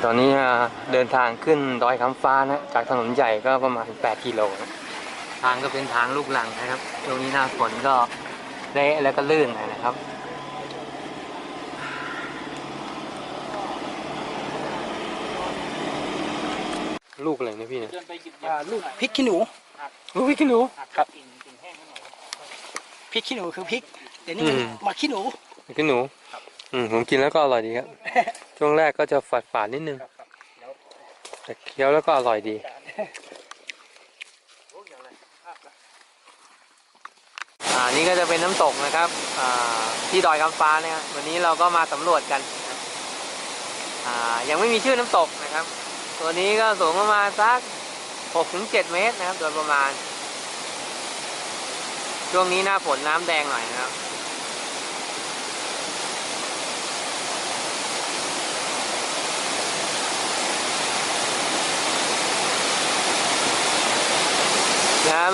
ตอนนี้เดินทางขึ้นดอยคำฟ้านะจากถนนใหญ่ก็ประมาณ8 กิโลนะทางก็เป็นทางลูกรังนะครับตรงนี้หน้าฝนก็เละแล้วก็ลื่นนะครับลูกอะไรนะพี่เนี่ยลูกพริกขี้หนู ลูกพริกขี้หนูครับพริกขี้หนูคือพริกเดี๋ยวนี้มันหมักขี้หนู พริกขี้หนูผมกินแล้วก็อร่อยดีครับ ช่วงแรกก็จะฝาดนิดนึงแต่เคี้ยวแล้วก็อร่อยดีนี่ก็จะเป็นน้ำตกนะครับที่ดอยคำฟ้าเนี่ยวันนี้เราก็มาสำรวจกันยังไม่มีชื่อน้ำตกนะครับตัวนี้ก็สูงประมาณสัก 6-7 เมตรนะครับโดยประมาณช่วงนี้หน้าฝนน้ำแดงหน่อยนะครับ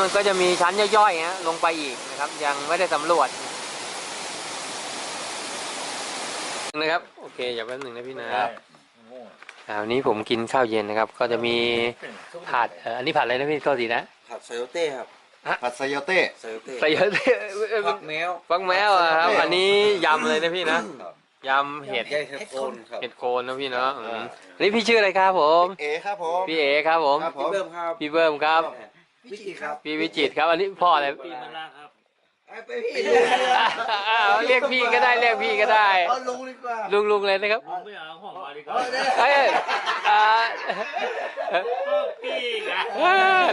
มันก็จะมีชั้นย่อยๆลงไปอีกนะครับยังไม่ได้สำรวจนะครับโอเคอย่าแป๊บหนึ่งนะพี่นะครับวันนี้ผมกินข้าวเย็นนะครับก็จะมีผัดอันนี้ผัดอะไรนะพี่ก็ดีนะผัดไซโยเต้ครับผัดไซโยเต้ฟักแมวครับอันนี้ยำเลยนะพี่นะยำเห็ดโคนนะพี่เนาะอันนี้พี่ชื่ออะไรครับผมเอครับผมพี่เอครับผมพี่เบิ้มครับพี่เบิ้มครับวิจิตครับพี่วิจิตครับอันนี้พ่ออะไรพี่มาล่าครับเรียกพี่ก็ได้เรียกพี่ก็ได้ลุงดีกว่าลุงเลยนะครับไม่เอาห้องมาดีกว่าพี่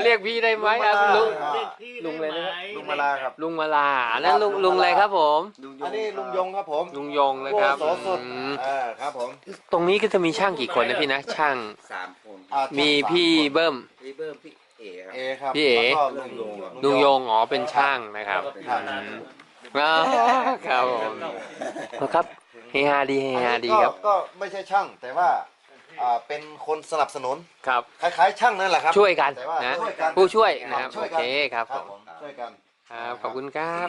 เรียกพี่ได้ไหมลุงเลยนะครับลุงมาลาครับลุงมาลาอันนั้นลุงอะไรครับผมอันนี้ลุงยงครับผมลุงยงนะครับครับผมตรงนี้ก็จะมีช่างกี่คนนะพี่นะช่าง3 คนมีพี่เบิ้มพี่เอครับพี่เอลุงยงเป็นช่างนะครับครับผมครับเฮฮาดีครับก็ไม่ใช่ช่างแต่ว่าเป็นคนสนับสนุนครับคล้ายๆช่างนั่นแหละครับช่วยกันนะผู้ช่วยนะครับโอเคครับช่วยกันครับขอบคุณครับ